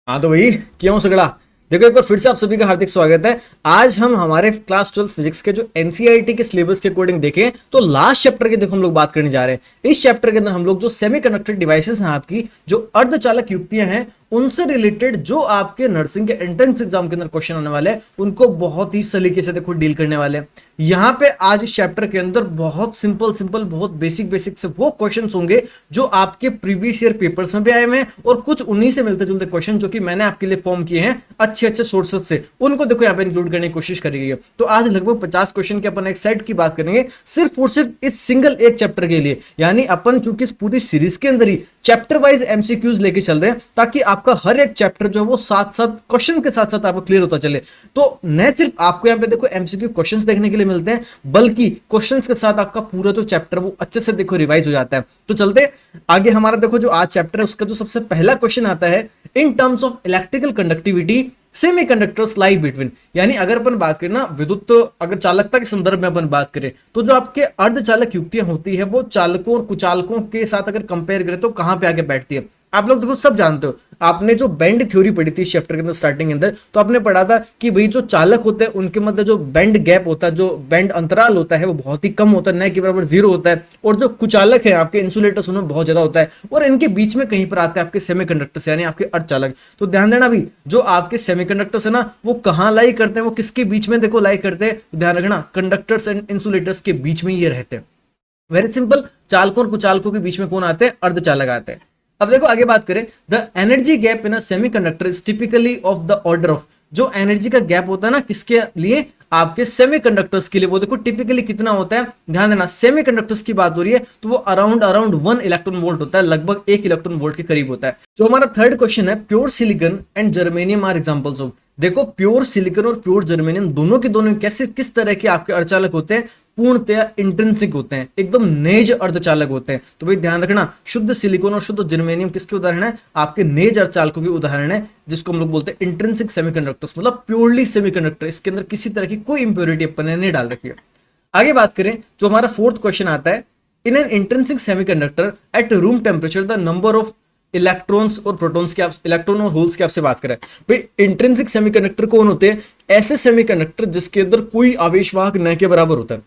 हाँ तो भाई क्यों सगड़ा। देखो एक बार फिर से आप सभी का हार्दिक स्वागत है। आज हम हमारे क्लास 12 फिजिक्स के जो एनसीईआरटी के सिलेबस के अकॉर्डिंग देखें तो लास्ट चैप्टर के देखो हम लोग बात करने जा रहे हैं। इस चैप्टर के अंदर हम लोग जो सेमीकंडक्टर डिवाइसेस हैं, आपकी जो अर्धचालक युक्तियां हैं, उनसे रिलेटेड जो आपके नर्सिंग के एंट्रेंस एग्जाम के अंदर क्वेश्चन आने वाले हैं उनको बहुत ही सलीके से देखो डील करने वाले हैं। यहां पे आज इस चैप्टर के अंदर बहुत सिंपल बहुत बेसिक से वो क्वेश्चंस होंगे जो आपके प्रीवियस ईयर पेपर्स में भी आए हुए हैं और कुछ उन्हीं से मिलते जुलते क्वेश्चन जो कि मैंने आपके लिए फॉर्म किए हैं अच्छे सोर्सेज से, उनको देखो यहाँ पे इंक्लूड करने की कोशिश करी गई है। तो आज लगभग 50 क्वेश्चन के अपन एक सेट की बात करेंगे सिर्फ और सिर्फ इस सिंगल एक चैप्टर के लिए। यानी अपन चूंकि इस पूरी सीरीज के अंदर ही चैप्टर वाइज एमसीक्यूज लेके चल रहे हैं ताकि आपका हर एक चैप्टर जो है वो साथ साथ क्वेश्चन के साथ साथ आपको क्लियर होता चले। तो न सिर्फ आपको यहाँ पे देखो एमसीक्यू क्वेश्चंस देखने के लिए मिलते हैं, बल्कि क्वेश्चंस के साथ आपका पूरा जो चैप्टर वो अच्छे से देखो रिवाइज हो जाता है। तो चलते आगे, हमारा देखो जो आज चैप्टर है उसका जो सबसे पहला क्वेश्चन आता है, in terms of electrical conductivity semiconductors lie between. यानी अगर अपन बात करें ना विद्युत अगर चालकता के संदर्भ में अपन बात करें तो जो आपके अर्धचालक युक्तियां होती है वो चालकों और कुचालकों के साथ अगर कंपेयर करें तो कहां पे आगे बैठती है। आप लोग देखो सब जानते हो, आपने जो बेंड थ्योरी पढ़ी थी इस चैप्टर के अंदर स्टार्टिंग के अंदर, तो आपने पढ़ा था कि भाई जो चालक होते हैं उनके मध्य जो बेंड गैप होता है, जो बेंड अंतराल होता है वो बहुत ही कम होता है, न के बराबर जीरो होता है। और जो कुचालक है आपके इंसुलेटर्स उनमें बहुत ज्यादा होता है और इनके बीच में कहीं पर आते हैं आपके सेमीकंडक्टर्स यानी आपके अर्धचालक। तो ध्यान देना भी, जो आपके सेमीकंडक्टर्स है ना वो कहां लाई करते हैं, वो किसके बीच में देखो लाई करते हैं, ध्यान रखना कंडक्टर्स एंड इंसुलेटर्स के बीच में ये रहते हैं। वेरी सिंपल, चालकों और कुचालकों के बीच में कौन आते हैं, अर्धचालक आते हैं। अब देखो आगे बात करें, the energy gap in a semiconductor is typically of the order of. जो एनर्जी का गैप होता है ना किसके लिए, आपके सेमीकंडक्टर्स के लिए, वो देखो टिपिकली कितना होता है। ध्यान देना, सेमीकंडक्टर्स की बात हो रही है तो वो अराउंड 1 इलेक्ट्रॉन वोल्ट होता है, लगभग 1 इलेक्ट्रॉन वोल्ट के करीब होता है। जो हमारा थर्ड क्वेश्चन है, pure silicon and germanium are examples of. देखो प्योर सिलिकॉन और प्योर जर्मेनियम दोनों के दोनों कैसे किस तरह के आपके अर्धचालक होते हैं, पूर्णतया इंट्रिंसिक होते हैं, एकदम नेज अर्धचालक होते हैं। तो भाई ध्यान रखना, शुद्ध सिलिकॉन और शुद्ध जर्मेनियम किसके उदाहरण है, आपके नेज अर्धचालकों के उदाहरण है, जिसको हम लोग बोलते हैं इंट्रिंसिक सेमीकंडक्टर्स, मतलब प्योरली सेमीकंडक्टर, इसके अंदर किसी तरह की कोई इंप्योरिटी अपन ने नहीं डाल रखी है। आगे बात करें, जो हमारा फोर्थ क्वेश्चन आता है, in N intrinsic semiconductor at room temperature the number of electrons और प्रोटॉन्स की, इलेक्ट्रॉन और होल्स की आपसे बात करें। भाई इंट्रिंसिक सेमीकंडक्टर कौन होते हैं, ऐसे सेमीकंडक्टर जिसके अंदर कोई आवेशवाहक न के बराबर होता है,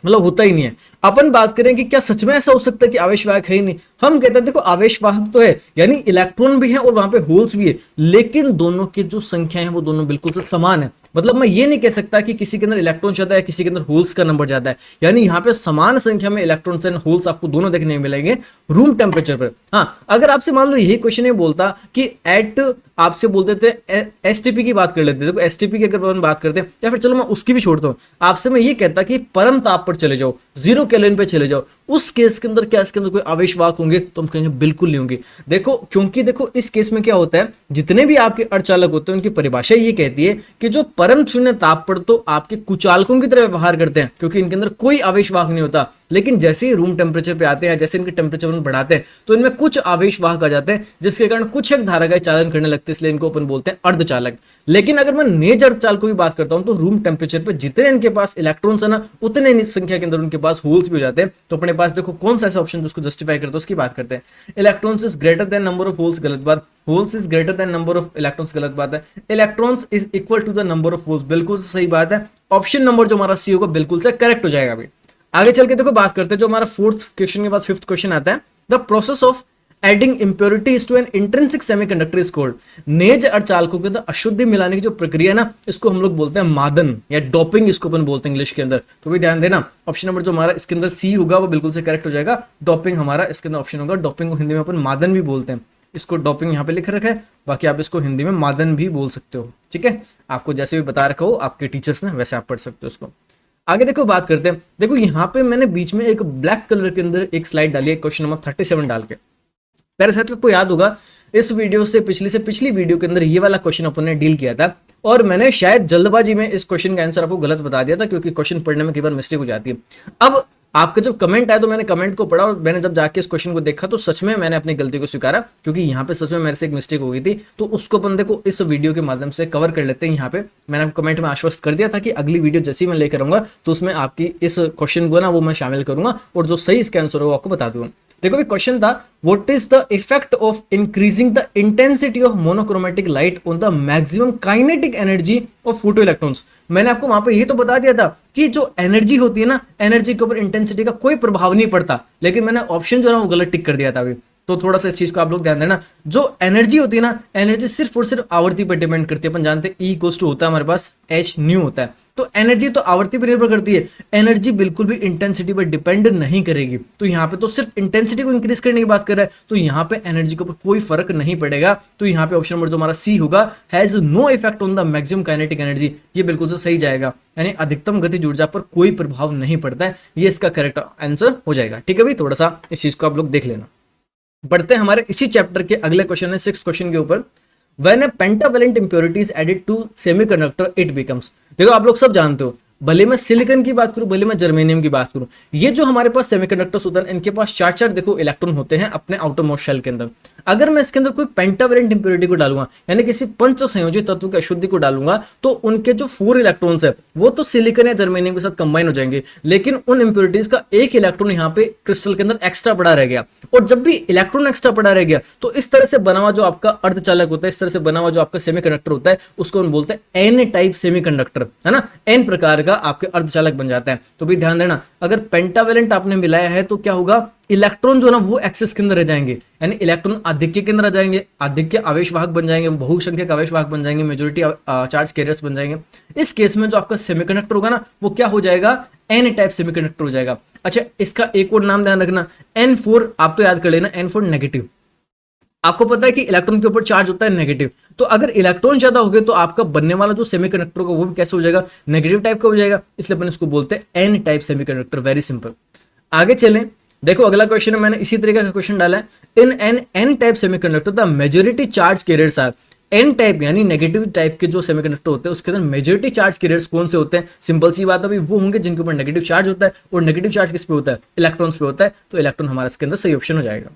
मतलब होता ही नहीं है। अपन बात करें कि क्या सच में ऐसा हो सकता है कि आवेशवाहक है ही नहीं, हम कहते हैं देखो आवेशवाहक तो है, यानी इलेक्ट्रॉन भी है और वहां पे होल्स भी है, लेकिन दोनों की जो संख्या है वो दोनों बिल्कुल से समान है। मतलब मैं ये नहीं कह सकता कि किसी के अंदर इलेक्ट्रॉन ज्यादा है किसी के अंदर होल्स का नंबर ज्यादा है, यानी यहाँ पे समान संख्या में इलेक्ट्रॉन्स एंड होल्स आपको दोनों देखने मिलेंगे रूम टेम्परेचर पर। हाँ, अगर आपसे मान लो यही क्वेश्चन ये बोलता कि एट, आपसे बोलते थे एसटीपी की बात कर लेते थे, एसटीपी की अगर अपन बात करते हैं, या फिर चलो मैं उसकी भी छोड़ता हूँ, आपसे मैं ये कहता कि परम ताप पर चले जाओ, 0 केल्विन पे चले जाओ, उस केस के अंदर क्या इसके अंदर कोई आवेशवाहक होंगे, तो हम कहेंगे बिल्कुल नहीं होंगे। देखो क्योंकि देखो इस केस में क्या होता है, जितने भी आपके अर्धचालक होते हैं उनकी परिभाषा ये कहती है कि जो परम शून्य ताप पर तो आपके कुचालकों की तरह व्यवहार करते हैं क्योंकि इनके अंदर कोई आवेशवाहक नहीं होता, लेकिन जैसे ही रूम टेम्परेचर पे आते हैं, जैसे इनके टेम्परेचर बढ़ाते हैं तो इनमें कुछ आवेशवाहक आ जाते हैं जिसके कारण कुछ एक धारा का चालन करने लगते हैं, इसलिए इनको अपन बोलते हैं अर्धचालक। लेकिन अगर मैं नेज अर्धचालकों की बात करता हूं तो रूम टेम्परेचर पे जितने इनके पास इलेक्ट्रॉन्स है ना उतने ही संख्या के अंदर उनके पास होल्स भी हो जाते हैं। तो अपने पास देखो कौन सा ऐसा ऑप्शन जिसको जस्टिफाई करता है उसकी बात करते हैं। Electrons is greater than number of holes, गलत बात। Holes is greater than number of electrons, गलत बात है। Electrons is equal to the number of holes, बिल्कुल सही बात है। ऑप्शन नंबर जो हमारा सी होगा बिल्कुल से करेक्ट हो जाएगा। अभी आगे चल के देखो बात करते हैं, जो हमारा फोर्थ क्वेश्चन के बाद फिफ्थ क्वेश्चन आता है, the process of adding impurities to an intrinsic semiconductor is called. नेज अर्धचालकों के अंदर अशुद्धि मिलाने की जो प्रक्रिया है ना, इसको हम लोग बोलते हैं मादन या डोपिंग, इसको अपन बोलते हैं इंग्लिश के अंदर। तो भी ध्यान देना, ऑप्शन नंबर जो हमारा इसके अंदर सी होगा वो बिल्कुल से करेक्ट हो जाएगा। डोपिंग हमारा इसके अंदर ऑप्शन होगा। डोपिंग को हिंदी में अपन मादन भी बोलते हैं, इसको डोपिंग यहाँ पे लिख रखा है, बाकी आप इसको हिंदी में मादन भी बोल सकते हो। ठीक है, आपको जैसे भी बता रखा हो आपके टीचर्स ने वैसे आप पढ़ सकते हो उसको। आगे देखो बात करते हैं, देखो यहाँ पे मैंने बीच में एक ब्लैक कलर के अंदर एक स्लाइड डाली है क्वेश्चन नंबर 37 डाल के। मेरे साथ आपको याद होगा इस वीडियो से पिछली वीडियो के अंदर ये वाला क्वेश्चन अपन ने डील किया था और मैंने शायद जल्दबाजी में इस क्वेश्चन का आंसर आपको गलत बता दिया था क्योंकि क्वेश्चन पढ़ने में कई बार मिस्टेक हो जाती है। अब आपका जब कमेंट आया तो मैंने कमेंट को पढ़ा और मैंने जब जाके इस क्वेश्चन को देखा तो सच में मैंने अपनी गलती को स्वीकारा, क्योंकि यहाँ पे सच में मेरे से एक मिस्टेक हो गई थी। तो उसको अपन देखो इस वीडियो के माध्यम से कवर कर लेते हैं। यहाँ पे मैंने कमेंट में आश्वस्त कर दिया था कि अगली वीडियो जैसे ही मैं लेकर आऊंगा तो उसमें आपकी इस क्वेश्चन को ना वो मैं शामिल करूंगा और जो सही इसका आंसर होगा आपको बता दूंगा। देखो भी क्वेश्चन था, what is the effect of increasing the intensity of monochromatic light on the maximum kinetic energy of photo electrons. मैंने आपको वहां पे ये तो बता दिया था कि जो एनर्जी होती है ना, एनर्जी के ऊपर इंटेंसिटी का कोई प्रभाव नहीं पड़ता, लेकिन मैंने ऑप्शन जो है ना वो गलत टिक कर दिया था अभी। तो थोड़ा सा इस चीज को आप लोग ध्यान देना। जो एनर्जी होती है ना, एनर्जी सिर्फ और सिर्फ आवृत्ति पर डिपेंड करती है। अपन जानते हैं E इक्वल्स टू होता है हमारे पास H न्यू होता है। तो एनर्जी तो आवृत्ति पर निर्भर करती है, एनर्जी बिल्कुल भी इंटेंसिटी पर डिपेंड नहीं करेगी। तो यहाँ पे तो सिर्फ इंटेंसिटी को इंक्रीज करने की बात कर रहा है, तो यहाँ पे एनर्जी के ऊपर कोई फर्क नहीं पड़ेगा। तो यहाँ पे ऑप्शन नंबर जो हमारा सी होगा, has no effect on the maximum kinetic energy, ये बिल्कुल से सही जाएगा, यानी अधिकतम गतिज ऊर्जा पर कोई प्रभाव नहीं पड़ता है। ये इसका करेक्ट आंसर हो जाएगा। ठीक है भाई, थोड़ा सा इस चीज को आप लोग देख लेना। बढ़ते हैं हमारे इसी चैप्टर के अगले क्वेश्चन है, 6th क्वेश्चन के ऊपर। When a pentavalent impurity is added to semiconductor it becomes. देखो आप लोग सब जानते हो, भले मैं सिलिकॉन की बात करूं, भले मैं जर्मेनियम की बात करूं, ये जो हमारे पास सेमीकंडक्टर्स होते हैं इनके पास चार चार देखो इलेक्ट्रॉन होते हैं अपने आउटर मोस्ट शेल के अंदर। अगर मैं इसके अंदर कोई पेंटावैलेंट इंप्योरिटी को डालूंगा, यानी किसी पंच संयोजित तत्व की अशुद्धि को डालूंगा, तो उनके जो 4 इलेक्ट्रॉन्स है वो तो सिलिकॉन या जर्मेनियम के साथ कंबाइन हो जाएंगे, लेकिन उन इंप्योरिटीज का एक इलेक्ट्रॉन यहाँ पे क्रिस्टल के अंदर एक्स्ट्रा पड़ा रह गया। और जब भी इलेक्ट्रॉन एक्स्ट्रा पड़ा रह गया, तो इस तरह से बना हुआ जो आपका अर्धचालक होता है, इस तरह से बना हुआ जो आपका सेमीकंडक्टर होता है, उसको हम बोलते हैं एन टाइप सेमीकंडक्टर, है ना। एन प्रकार का आपके अर्धचालक बन जाता है। तो भी ध्यान देना, अगर पेंटावैलेंट आपने मिलाया है तो क्या होगा, इलेक्ट्रॉन जो है ना वो एक्सेस के अंदर रह जाएंगे, यानी इलेक्ट्रॉन आधिक्य के अंदर आ जाएंगे, आधिक्य आवेश वाहक बन जाएंगे, बहुसंख्यक आवेश वाहक बन जाएंगे, मेजोरिटी चार्ज कैरियर्स बन जाएंगे। इस केस में जो आपका सेमीकंडक्टर होगा ना, वो क्या हो जाएगा, एन टाइप सेमीकंडक्टर हो जाएगा। अच्छा, इसका एक और नाम ध्यान रखना, N4, आप तो याद कर लेना, N4 नेगेटिव। आपको पता है कि इलेक्ट्रॉन के ऊपर चार्ज होता है नेगेटिव, तो अगर इलेक्ट्रॉन ज्यादा हो गए तो आपका बनने वाला जो सेमीकंडक्टर होगा वो भी कैसे हो जाएगा, नेगेटिव टाइप का हो जाएगा। इसलिए अपन इसको बोलते हैं N type semiconductor. Very simple. आगे चलें, देखो अगला क्वेश्चन है, मैंने इसी तरीके का क्वेश्चन डाला है। In N N type semiconductor the majority charge carriers are. N type यानी नेगेटिव टाइप के जो सेमीकंडक्टर होते हैं उसके अंदर मेजॉरिटी चार्ज कैरियर्स कौन से होते हैं, सिंपल सी बात है भाई, वो होंगे जिनके ऊपर नेगेटिव चार्ज होता है। और नेगेटिव चार्ज किस पे होता है, इलेक्ट्रॉन्स पे होता है। तो इलेक्ट्रॉन हमारा इसके अंदर सही ऑप्शन हो जाएगा।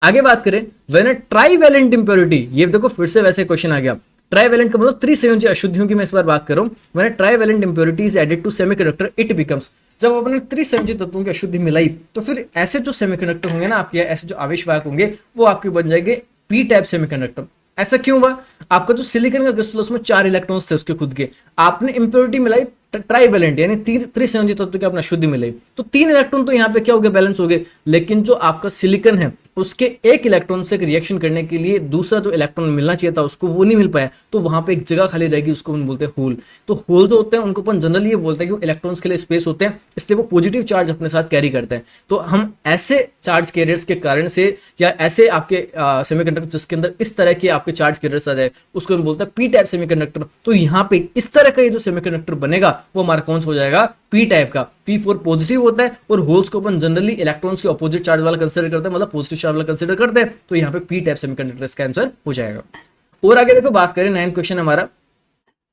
आगे बात करें, व्हेन अ ट्राइवैलेंट इंप्योरिटी, ये देखो फिर से वैसे क्वेश्चन आ गया। ट्राइवैलेंट का मतलब त्रिसंयोजी अशुद्धियों की मैं इस बार बात कर रहा हूं। When a trivalent impurity is added to semiconductor it becomes. जब अपने त्रिसंयोजी तत्वों की अशुद्धि मिलाई, तो फिर ऐसे जो सेमीकंडक्टर होंगे ना आपके, ऐसे जो आवेशवाहक होंगे, वो आपके बन जाएंगे पी टाइप सेमीकंडक्टर। ऐसा क्यों हुआ, आपका जो सिलिकॉन का क्रिस्टल उसमें 4 इलेक्ट्रॉन्स थे उसके खुद के, आपने इंप्योरिटी मिलाई ट्राइवैलेंट यानी त्रिसंयोजी तत्व की अपना शुद्धि मिलाई, तो 3 इलेक्ट्रॉन तो यहाँ पे क्या हो गए, बैलेंस हो गए। लेकिन जो आपका सिलिकॉन है उसके एक इलेक्ट्रॉन से रिएक्शन करने के लिए दूसरा जो इलेक्ट्रॉन मिलना चाहिए था उसको वो नहीं मिल पाया, तो वहां पे एक जगह खाली रहेगी, उसको हम बोलते हैं होल। तो होल जो होते हैं उनको अपन जनरली ये बोलते हैं कि वो इलेक्ट्रॉन्स के लिए स्पेस होते हैं, इसलिए वो पॉजिटिव चार्ज अपने साथ कैरी करते हैं। तो हम ऐसे चार्ज कैरियर्स के कारण से, या ऐसे आपके सेमीकंडक्टर जिसके अंदर इस तरह के आपके चार्ज कैरियर्स आ जाए, उसको हम बोलते हैं पी टाइप सेमीकंडक्टर। तो यहाँ पे इस तरह का ये जो सेमीकंडक्टर बनेगा वो हमारा कौन सा हो जाएगा, पी टाइप का। P4 पॉजिटिव होता है और होल्स को अपन जनरली इलेक्ट्रॉन्स के ऑपोजिट चार्ज वाला कंसीडर करते हैं, मतलब पॉजिटिव चार्ज वाला कंसीडर करते हैं। तो यहाँ पे पी टाइप सेमीकंडक्टर इसका आंसर हो जाएगा। और आगे देखो बात करें 9th क्वेश्चन हमारा,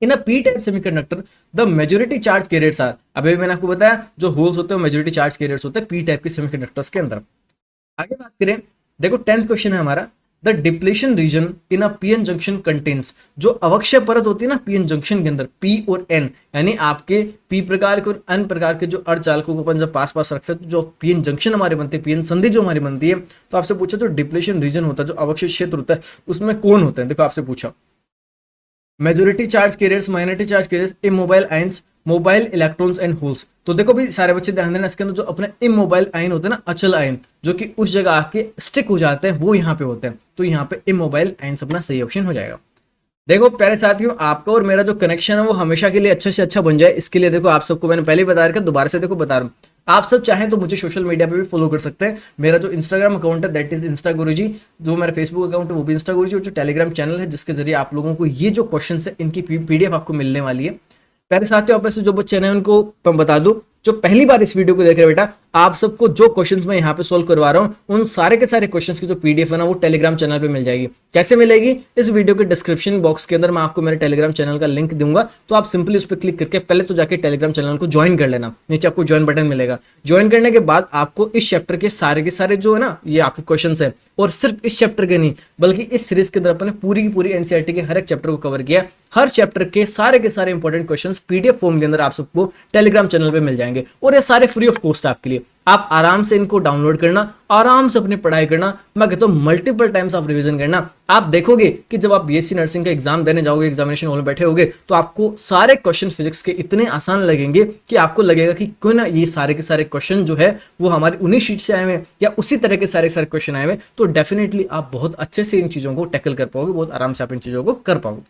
in a P type semiconductor the majority charge carriers are. अभी मैंने आपको बताया जो होल्स होते हैं मेजॉरिटी चार्ज कैरियर्स होते हैं पी टाइप के सेमीकंडक्टर्स के अंदर। आगे बात करें, देखो 10th क्वेश्चन है हमारा, the depletion region in a PN junction contains. जो अवक्षय परत होती है ना पीएन जंक्शन के अंदर, पी और एन, यानी आपके पी प्रकार के और एन प्रकार के जो अर्धचालकों को अपन जब पास पास रखते हैं, तो जो पीएन जंक्शन हमारे बनते हैं, पीएन संधि जो हमारी बनती है, तो आपसे पूछा जो डिप्लेशन रीजन होता है, जो अवक्षय क्षेत्र होता है, उसमें कौन होते हैं। देखो आपसे पूछा majority charge carriers, minority charge carriers, immobile ions, mobile electrons and holes. तो देखो भी सारे बच्चे ध्यान देना, इसके अंदर जो अपने इमोबाइल आयन होते हैं ना, अचल आयन, जो कि उस जगह आके स्टिक हो जाते हैं, वो यहाँ पे होते हैं। तो यहाँ पे इमोबाइल आयंस अपना सही ऑप्शन हो जाएगा। देखो प्यारे साथियों, आपका और मेरा जो कनेक्शन है वो हमेशा के लिए अच्छे से अच्छा बन जाए, इसके लिए देखो आप सबको मैंने पहले ही बता रखा, दोबारा से देखो बता रहा हूँ, आप सब चाहें तो मुझे सोशल मीडिया पे भी फॉलो कर सकते हैं। मेरा जो इंस्टाग्राम अकाउंट है दैट इज इंस्टा गुरुजी, जो मेरा फेसबुक अकाउंट है वो भी इंस्टा गुरुजी, और जो टेलीग्राम चैनल है जिसके जरिए आप लोगों को ये जो क्वेश्चन है इनकी पीडीएफ आपको मिलने वाली है। प्यारे साथियों, आप ऐसे जो बच्चे हैं उनको मैं बता दूं, जो पहली बार इस वीडियो को देख रहे हैं बेटा, आप सबको जो क्वेश्चंस मैं यहाँ पे सॉल्व करवा रहा हूँ उन सारे के सारे क्वेश्चंस की जो पीडीएफ है ना वो टेलीग्राम चैनल पे मिल जाएगी। कैसे मिलेगी, इस वीडियो के डिस्क्रिप्शन बॉक्स के अंदर मैं आपको मेरे टेलीग्राम चैनल का लिंक दूंगा, तो आप सिंपली उस पर क्लिक करके पहले तो जाके टेलीग्राम चैनल को ज्वाइन कर लेना। नीचे आपको ज्वाइन बटन मिलेगा, ज्वाइन करने के बाद आपको इस चैप्टर के सारे जो है ना ये आपके क्वेश्चन है, और सिर्फ इस चैप्टर के नहीं बल्कि इस सीरीज के अंदर अपने पूरी की पूरी एनसीईआरटी के हर एक चैप्टर को कवर किया। हर चैप्टर के सारे इंपॉर्टेंट क्वेश्चंस पीडीएफ फॉर्म के अंदर आप सबको टेलीग्राम चैनल पे मिल जाएंगे, और ये सारे फ्री ऑफ कॉस्ट आपके लिए। आप आराम से इनको डाउनलोड करना, आराम से अपनी पढ़ाई करना। मैं कहता हूँ मल्टीपल टाइम्स आप रिवीजन करना। आप देखोगे कि जब आप बीएससी नर्सिंग का एग्जाम देने जाओगे, एग्जामिनेशन हॉल में बैठे होगे, तो आपको सारे क्वेश्चन फिजिक्स के इतने आसान लगेंगे कि आपको लगेगा कि क्यों ना ये सारे के सारे क्वेश्चन जो है वो हमारी उन्हीं शीट से आए हुए या उसी तरह के सारे सारे क्वेश्चन आए हुए। तो डेफिनेटली आप बहुत अच्छे से इन चीजों को टैकल कर पाओगे, बहुत आराम से आप इन चीजों को कर पाओगे।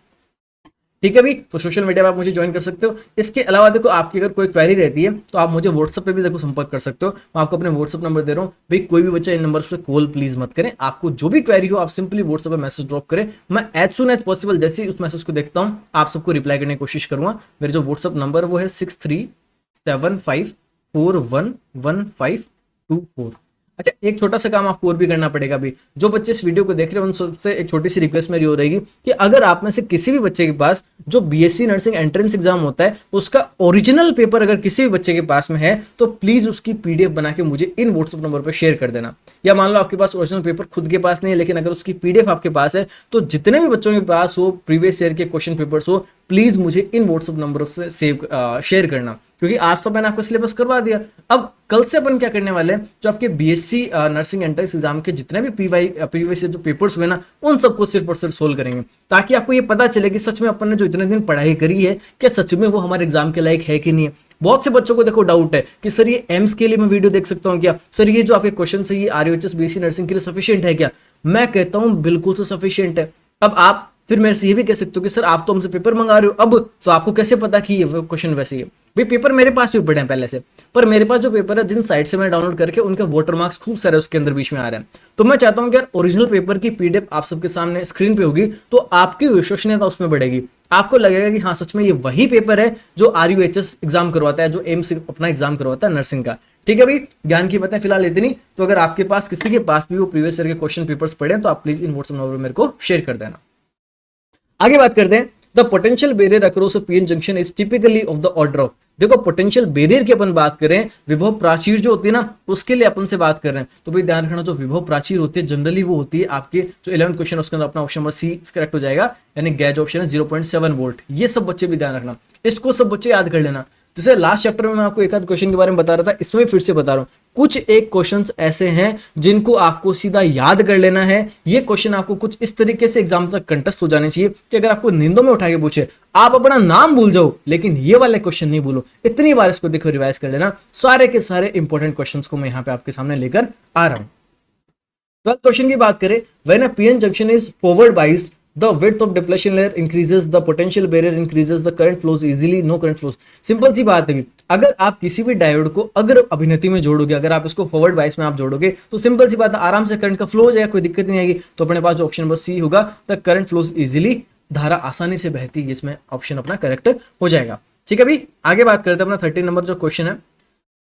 ठीक है भी, तो सोशल मीडिया पे आप मुझे ज्वाइन कर सकते हो। इसके अलावा देखो आपकी अगर कोई क्वेरी रहती है तो आप मुझे व्हाट्सएप पे भी देखो संपर्क कर सकते हो। मैं आपको अपने व्हाट्सएप नंबर दे रहा हूँ भाई, कोई भी बच्चा इन नंबर पे कॉल प्लीज मत करें। आपको जो भी क्वेरी हो आप सिंपली व्हाट्सएप पे मैसेज ड्रॉप करें। मैं एज सुन एज पॉसिबल जैसे ही उस मैसेज को देखता हूँ आप सबको रिप्लाई करने की कोशिश करूंगा। मेरे जो व्हाट्सएप नंबर वो है 6375411524। अच्छा, एक छोटा सा काम आपको और भी करना पड़ेगा। अभी जो बच्चे इस वीडियो को देख रहे हैं उन सबसे एक छोटी सी रिक्वेस्ट मेरी हो रहेगी कि अगर आप में से किसी भी बच्चे के पास जो बीएससी नर्सिंग एंट्रेंस एग्जाम होता है उसका ओरिजिनल पेपर अगर किसी भी बच्चे के पास में है तो प्लीज उसकी पीडीएफ बना के मुझे इन व्हाट्सएप नंबर पर शेयर कर देना। या मान लो आपके पास ओरिजिनल पेपर खुद के पास नहीं है लेकिन अगर उसकी पीडीएफ आपके पास है तो जितने भी बच्चों के पास हो प्रीवियस ईयर के क्वेश्चन पेपर्स हो प्लीज मुझे इन व्हाट्सएप नंबर से शेयर करना, क्योंकि आज तो मैंने आपको सिलेबस करवा दिया। अब कल से अपन क्या करने वाले हैं, जो आपके बीएससी नर्सिंग एंट्रेंस एग्जाम के जितने भी प्रीवियस जो पेपर्स हुए ना उन सबको सिर्फ और सिर्फ सोल्व करेंगे, ताकि आपको ये पता चले कि सच में अपन ने जो इतने दिन पढ़ाई करी है क्या सच में वो हमारे एग्जाम के लायक है कि नहीं है। बहुत से बच्चों को देखो डाउट है कि सर ये एम्स के लिए मैं वीडियो देख सकता हूँ क्या, सर ये जो आपके क्वेश्चन है ये आरयूएचएस बीएससी नर्सिंग के लिए सफिशिएंट है क्या। मैं कहता हूँ बिल्कुल से सफिशिएंट है। अब आप फिर मेरे से ये भी कह सकते हो कि सर आप तो हमसे पेपर मंगा रहे हो, अब तो आपको कैसे पता कि ये क्वेश्चन वैसे ही है। भाई पेपर मेरे पास भी पड़े हैं पहले से, पर मेरे पास जो पेपर है जिन साइट से मैंने डाउनलोड करके उनके वाटरमार्क्स खूब सारे उसके अंदर बीच में आ रहे हैं। तो मैं चाहता हूं कि यार ओरिजिनल पेपर की पीडीएफ आप सबके सामने स्क्रीन पे होगी तो आपकी विश्वसनीयता उसमें बढ़ेगी। आपको लगेगा कि हाँ सच में ये वही पेपर है जो आरयूएचएस एग्जाम करवाता है, जो एम्स अपना एग्जाम करवाता है नर्सिंग का। ठीक है भाई, ज्ञान की बातें फिलहाल इतनी। तो अगर आपके पास किसी के पास भी वो प्रीवियस ईयर के क्वेश्चन पेपर्स पढ़े तो आप प्लीज इन व्हाट्सएप नंबर मेरे को शेयर कर देना। आगे बात करते हैं, the potential barrier across a PN junction is typically of the order of. देखो पोटेंशियल बैरियर की अपन बात करें, विभव प्राचीर जो होती है ना उसके लिए अपन से बात कर रहे हैं। तो भाई ध्यान रखना, जो विभव प्राचीर होती है जनरली वो होती है आपके जो 11th क्वेश्चन उसके अंदर अपना ऑप्शन नंबर सी करेक्ट हो जाएगा, यानी गैज ऑप्शन है 0.7 वोल्ट। ये सब बच्चे भी ध्यान रखना, इसको सब बच्चे याद कर लेना। जैसे लास्ट चैप्टर में मैं आपको एक आध क्वेश्चन के बारे में बता रहा था, इसमें भी फिर से बता रहा हूं, कुछ एक क्वेश्चंस ऐसे हैं जिनको आपको सीधा याद कर लेना है। ये क्वेश्चन आपको कुछ इस तरीके से एग्जाम तक कंटेस्ट हो जाने चाहिए कि अगर आपको नींदों में उठा के पूछे आप अपना नाम भूल जाओ लेकिन ये वाले क्वेश्चन नहीं भूलो। इतनी बार इसको देखो रिवाइज कर लेना। सारे के सारे इंपॉर्टेंट क्वेश्चंस को मैं यहाँ पे आपके सामने लेकर आ रहा हूं। ट्वेल्थ क्वेश्चन की बात करें, when a PN junction is forward biased the width of depletion layer increases, the potential barrier increases, the current flows easily, no current flows। Simple सी बात है, अगर आप किसी भी डायोड को अगर अभिनति में जोड़ोगे, अगर आप इसको फॉरवर्ड बाइस में आप जोड़ोगे तो सिंपल सी बात है आराम से करंट का फ्लो हो जाएगा, कोई दिक्कत नहीं आएगी। तो अपने पास जो ऑप्शन नंबर सी होगा, द करंट फ्लोज इजीली, धारा आसानी से बहती है, इसमें ऑप्शन अपना करेक्ट हो जाएगा। ठीक है भाई, आगे बात करते हैं अपना 13 नंबर जो क्वेश्चन है,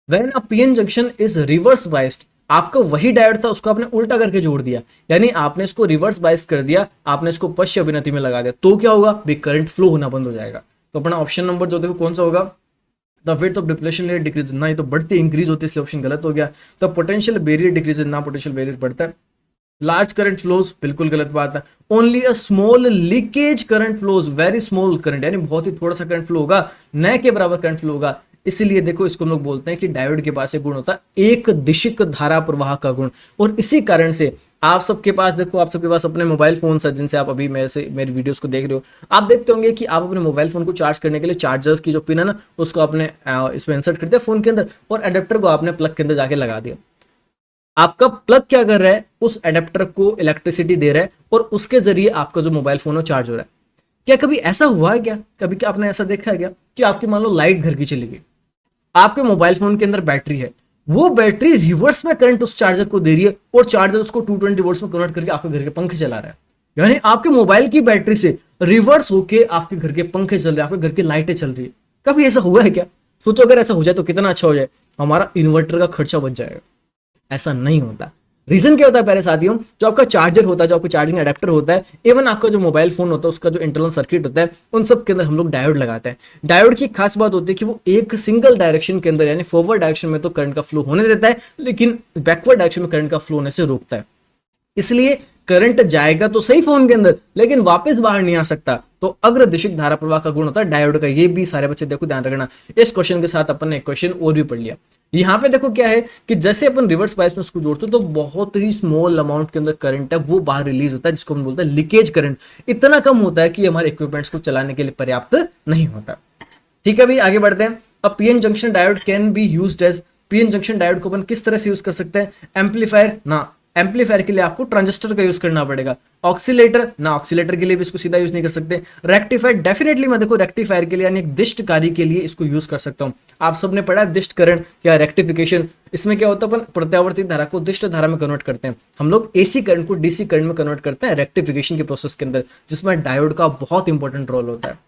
when a PN junction is reverse biased. आपका वही डायोड था उसको आपने उल्टा करके जोड़ दिया, यानी आपने इसको रिवर्स बाइस कर दिया, आपने इसको पश्च अभिनति में लगा दिया, तो क्या होगा भाई करंट फ्लो होना बंद हो जाएगा। तो अपना ऑप्शन नंबर जो देखो कौन सा होगा, the width of depletion layer decrease, ना ये तो बढ़ती इंक्रीज होती है इसलिए ऑप्शन गलत हो गया। द पोटेंशियल बैरियर डिक्रीज, ना पोटेंशियल बैरियर बढ़ता है। लार्ज करंट फ्लोज, बिल्कुल गलत बात है। Only a small leakage current flows, very small current, यानी बहुत ही थोड़ा सा करंट फ्लो होगा, न के बराबर करंट फ्लो होगा। इसीलिए देखो इसको हम लोग बोलते हैं कि डायोड के पास एक गुण होता है एक दिशिक धारा प्रवाह का गुण। और इसी कारण से आप सबके पास देखो, आप सबके पास अपने मोबाइल फोन है जिनसे आप अभी मेरी वीडियोस को देख रहे हो, आप देखते होंगे कि आप अपने मोबाइल फोन को चार्ज करने के लिए चार्जर्स की जो पिन है ना उसको आपने इसमें इंसर्ट कर दिया फोन के अंदर और एडेप्टर को आपने प्लग के अंदर जाके लगा दिया। आपका प्लग क्या कर रहा है, उस एडेप्टर को इलेक्ट्रिसिटी दे रहा है और उसके जरिए आपका जो मोबाइल फोन है चार्ज हो रहा है। क्या कभी ऐसा हुआ है क्या, कभी क्या आपने ऐसा देखा है क्या कि आपकी मान लो लाइट घर की चली गई, आपके मोबाइल फोन के अंदर बैटरी है, वो बैटरी रिवर्स में करंट उस चार्जर को दे रही है और चार्जर उसको 220 वोल्ट्स में कन्वर्ट करके आपके घर के पंखे चला रहा है। यानी आपके मोबाइल की बैटरी से रिवर्स होके आपके घर के पंखे चल रहे हैं, आपके घर की लाइटें चल रही है। कभी ऐसा हुआ है क्या? सोचो अगर ऐसा हो जाए तो कितना अच्छा हो जाए, हमारा इन्वर्टर का खर्चा बच जाएगा। ऐसा नहीं होता। रीजन क्या होता है प्यारे साथियों, जो आपका चार्जर होता है, जो आपका चार्जिंग अडेप्टर होता है, इवन आपका जो मोबाइल फोन होता है उसका जो इंटरनल सर्किट होता है, उन सब के अंदर हम लोग डायोड लगाते हैं। डायोड की खास बात होती है कि वो एक सिंगल डायरेक्शन के अंदर यानी फॉरवर्ड डायरेक्शन में तो करंट का फ्लो होने देता है, लेकिन बैकवर्ड डायरेक्शन में करंट का फ्लो होने से रोकता है। इसलिए करंट जाएगा तो सही फोन के अंदर, लेकिन वापस बाहर नहीं आ सकता। तो अग्रदिशिक धारा प्रवाह का गुण होता है डायोड का। ये भी सारे बच्चे देखो ध्यान रखना। इस क्वेश्चन के साथ अपन ने एक क्वेश्चन और भी पढ़ लिया। यहाँ पे देखो क्या है कि जैसे अपन रिवर्स बायस में उसको जोड़ते हैं तो बहुत ही स्मॉल अमाउंट के अंदर करंट है वो बाहर रिलीज होता है, जिसको हम बोलते हैं लीकेज करंट। इतना कम होता है कि हमारे इक्विपमेंट्स को चलाने के लिए पर्याप्त नहीं होता। ठीक है भाई, आगे बढ़ते हैं। अब PN junction diode can be used as, PN junction diode को अपन किस तरह से यूज कर सकते हैं? एम्पलीफायर ना, एम्पलीफायर के लिए आपको ट्रांजिस्टर का यूज करना पड़ेगा। ऑक्सीलेटर ना, ऑक्सीलेटर के लिए भी इसको सीधा यूज नहीं कर सकते। रेक्टिफायर डेफिनेटली मैं देखो रेक्टिफायर के लिए यानी एक दिष्टकारी के लिए इसको यूज कर सकता हूं। आप सबने पढ़ा है दिष्टकरण या रेक्टिफिकेशन। इसमें क्या होता है, अपन प्रत्यावर्ती धारा को दिष्ट धारा में कन्वर्ट करते हैं। हम लोग एसी करंट को डीसी करंट में कन्वर्ट करते हैं रेक्टिफिकेशन के प्रोसेस के अंदर, जिसमें डायोड का बहुत इंपॉर्टेंट रोल होता है।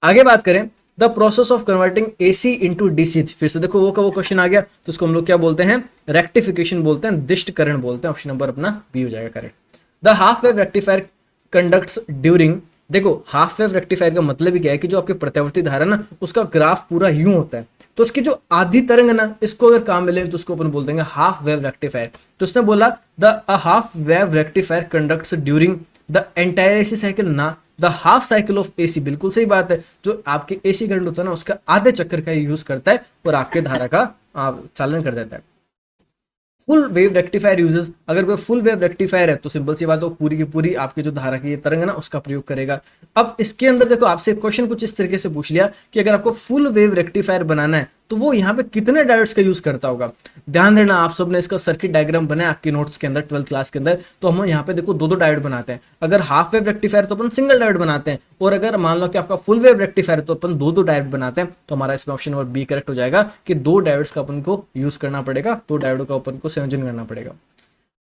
आगे बात करें the process of converting AC into DC, फिर से देखो वो का वो क्वेश्चन आ गया, तो उसको हम लोग क्या बोलते हैं? रेक्टिफिकेशन बोलते हैं, दिष्टकरण बोलते हैं। ऑप्शन नंबर अपना बी हो जाएगा correct. The half wave rectifier conducts during, देखो हाफ वेव रेक्टिफायर का मतलब ही क्या है कि जो आपके प्रत्यावर्ती धारा ना उसका ग्राफ पूरा यूं होता है, तो उसकी जो आधी तरंग है ना, इसको अगर काम मिले तो उसको अपन बोल देंगे हाफ वेव रेक्टिफायर। तो उसने बोला the half wave rectifier conducts during the entire AC cycle ना, the half cycle of AC. बिल्कुल सही बात है, जो आपके एसी करंट होता है ना उसका आधे चक्कर का यूज करता है और आपके धारा का चालन कर देता है। फुल वेव रेक्टिफायर यूजेस, अगर कोई फुल वेव रेक्टिफायर है तो सिंपल सी बात है, पूरी की पूरी आपकी जो धारा की ये तरंग है ना उसका प्रयोग करेगा। अब इसके अंदर देखो आपसे क्वेश्चन कुछ इस तरीके से पूछ लिया कि अगर आपको फुल वेव रेक्टिफायर बनाना है तो वो यहाँ पे कितने डायोड्स का यूज करता होगा। ध्यान देना, आप सबने इसका सर्किट डायग्राम बनाया आपके नोट्स के अंदर 12th क्लास के अंदर, तो हम यहाँ पे देखो दो डायोड बनाते हैं। अगर हाफ वेव रेक्टिफायर तो अपन सिंगल डायोड बनाते हैं, और अगर मान लो कि आपका फुल वेव रेक्टिफायर तो अपन दो डायोड बनाते हैं। तो हमारा इसमें ऑप्शन नंबर बी करेक्ट हो जाएगा कि दो डायोड्स का अपन को यूज करना पड़ेगा, दो डायोड का अपन को संयोजन करना पड़ेगा।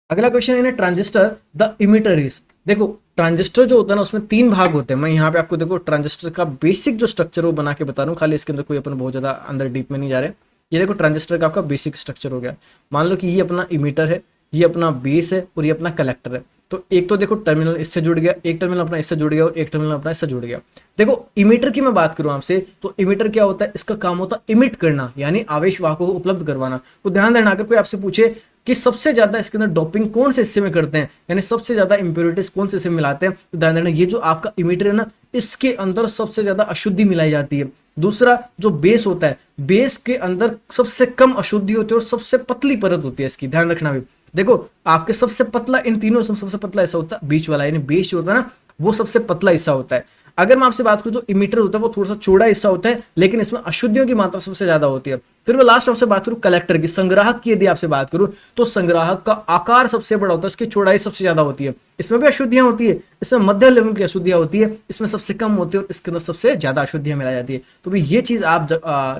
अगला क्वेश्चन है ट्रांजिस्टर द इमिटर इज, देखो ट्रांजिस्टर जो होता है ना उसमें तीन भाग होते हैं। मैं यहाँ पे आपको देखो ट्रांजिस्टर का बेसिक जो स्ट्रक्चर वो बना के बता रहा हूँ, खाली इसके अंदर कोई अपन बहुत ज्यादा अंदर डीप में नहीं जा रहे। ये देखो ट्रांजिस्टर का आपका बेसिक स्ट्रक्चर हो गया। मान लो कि ये अपना इमीटर है, ये अपना बेस है और ये अपना कलेक्टर है। तो एक तो देखो टर्मिनल इससे जुड़ गया, एक टर्मिनल अपना इससे जुड़ गया और एक टर्मिनल अपना इससे जुड़ गया। देखो इमीटर की मैं बात करूं आपसे, तो इमीटर क्या होता है? इसका काम होता है इमिट करना, यानी आवेश वाहकों को उपलब्ध करवाना। तो ध्यान देना, अगर कोई आपसे पूछे कि सबसे ज्यादा इसके अंदर डोपिंग कौन से हिस्से में करते हैं, यानी सबसे ज्यादा इंप्योरिटीज कौन से हिस्से में मिलाते हैं, तो ध्यान देना ये जो आपका इमीटर है ना इसके अंदर सबसे ज्यादा अशुद्धि मिलाई जाती है। दूसरा जो बेस होता है, बेस के अंदर सबसे कम अशुद्धि होती है और सबसे पतली परत होती है इसकी, ध्यान रखना भी। देखो आपके सबसे पतला इन तीनों से सबसे पतला ऐसा होता है बीच वाला, यानी बेस जो होता है ना वो सबसे पतला हिस्सा होता है। अगर मैं आपसे बात करूं जो इमीटर होता है वो थोड़ा सा चौड़ा हिस्सा होता है, लेकिन इसमें अशुद्धियों की मात्रा सबसे ज्यादा होती है। फिर मैं लास्ट आपसे बात करूं कलेक्टर की, संग्राहक की यदि आपसे बात करूं तो संग्राहक का आकार सबसे बड़ा होता है, इसकी चौड़ाई सबसे ज्यादा होती है। इसमें भी अशुद्धियां होती है, इसमें मध्य लेवल की अशुद्धियां होती है, इसमें सबसे कम होती है और इसके अंदर सबसे ज्यादा अशुद्धियां मिलाई जाती है। तो भाई ये चीज आप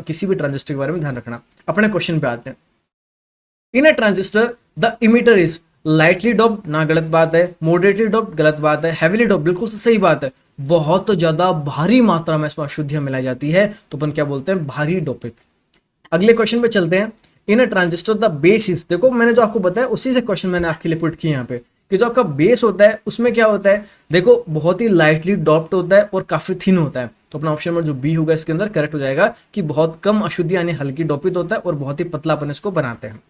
किसी भी ट्रांजिस्टर के बारे में ध्यान रखना। अपने क्वेश्चन पे आते हैं। In a transistor the emitter is lightly doped, ना गलत बात है। मॉडरेटली डोप्ड, गलत बात है। हैवीली डोप्ड, बिल्कुल सही बात है। बहुत ज्यादा भारी मात्रा में इसमें अशुद्धियां मिलाई जाती है तो अपन क्या बोलते हैं? भारी डोपित। अगले क्वेश्चन पे चलते हैं। In a transistor the base is, देखो मैंने जो आपको बताया उसी से क्वेश्चन मैंने आपके लिए पुट किया यहाँ पे कि जो आपका बेस होता है उसमें क्या होता है, देखो बहुत ही लाइटली डॉप्ड होता है और काफी थिन होता है। तो अपना ऑप्शन नंबर जो बी होगा इसके अंदर करेक्ट हो जाएगा कि बहुत कम अशुद्धि यानी हल्की डोपित होता है और बहुत ही पतला अपन इसको बनाते हैं।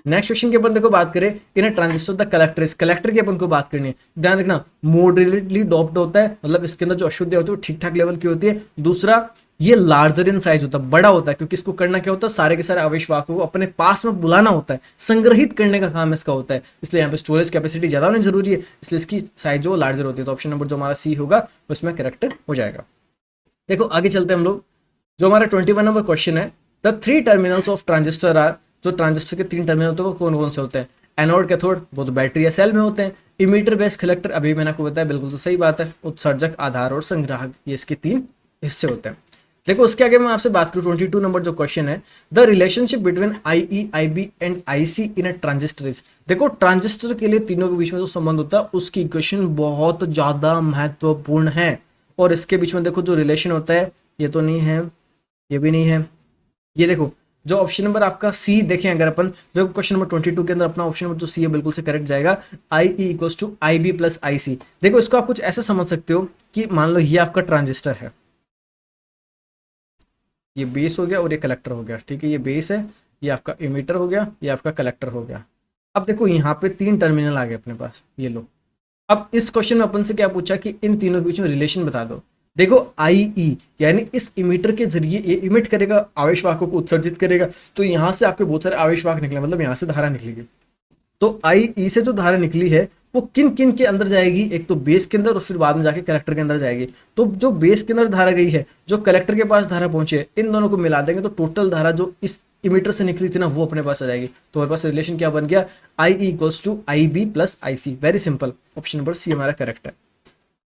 नेक्स्ट क्वेश्चन के अपन देखो बात करें in transistor the collector is, collector की अपन को बात करनी है। ध्यान रखना मॉडरेटली डॉप्ड होता है, मतलब इसके अंदर जो अशुद्धि होती है वो ठीक ठाक लेवल की होती है। दूसरा ये लार्जर इन साइज होता है, बड़ा होता है, क्योंकि इसको करना क्या होता है? सारे के सारे आवेश वाहकों को अपने पास में बुलाना होता है, संग्रहित करने का काम इसका होता है। इसलिए यहाँ पे स्टोरेज कैपेसिटी ज्यादा होनी जरूरी है, इसलिए इसकी साइज जो लार्जर होती है। तो ऑप्शन नंबर जो हमारा सी होगा उसमें करेक्ट हो जाएगा। देखो आगे चलते हैं हम लोग। जो हमारा 21 नंबर क्वेश्चन है, the three terminals of transistor are, जो ट्रांजिस्टर के तीन टर्मिनल होते हैं वो कौन कौन से होते हैं? एनोड, कैथोड, वो तो बैटरी या सेल में होते हैं। इमीटर, बेस, कलेक्टर, अभी मैंने आपको बताया बिल्कुल तो सही बात है। उत्सर्जक, आधार और संग्राहक, ये इसके तीन हिस्से होते हैं। देखो उसके आगे मैं आपसे बात करूं 22 नंबर जो क्वेश्चन है, the relationship between IE, IB and IC in a transistor is, देखो ट्रांजिस्टर के लिए तीनों के बीच में जो संबंध होता है उसकी इक्वेशन बहुत ज्यादा महत्वपूर्ण है। और इसके बीच में देखो जो रिलेशन होता है, ये तो नहीं है, ये भी नहीं है, ये देखो जो ऑप्शन नंबर आपका सी देखें अगर अपन, जो क्वेश्चन नंबर 22 के अंदर अपना ऑप्शन नंबर जो सी है बिल्कुल से करेक्ट जाएगा। IE equals to IB plus IC। देखो इसको आप कुछ ऐसे समझ सकते हो कि मान लो ये आपका ट्रांजिस्टर है, ये बेस हो गया और ये कलेक्टर हो गया, ठीक है, ये बेस है, ये आपका इमीटर हो गया, ये आपका कलेक्टर हो गया। अब देखो यहाँ पे तीन टर्मिनल आ गए अपने पास, ये लो अब इस क्वेश्चन में अपन से क्या पूछा कि इन तीनों के बीच में रिलेशन बता दो। देखो आई ई यानी इस इमीटर के जरिए ये इमिट करेगा, आवेशवाहकों को उत्सर्जित करेगा, तो यहां से आपके बहुत सारे आवेशवाहक निकले, मतलब यहां से धारा निकलेगी। तो आई ई से जो धारा निकली है वो किन किन के अंदर जाएगी, एक तो बेस के अंदर और फिर बाद में जाके कलेक्टर के अंदर जाएगी। तो जो बेस के अंदर धारा गई है, जो कलेक्टर के पास धारा पहुंची है, इन दोनों को मिला देंगे तो टोटल धारा जो इस इमीटर से निकली थी ना वो अपने पास आ जाएगी। तो हमारे पास रिलेशन क्या बन गया, I E equals to I B plus I C. Very simple, option number C हमारा करेक्ट है।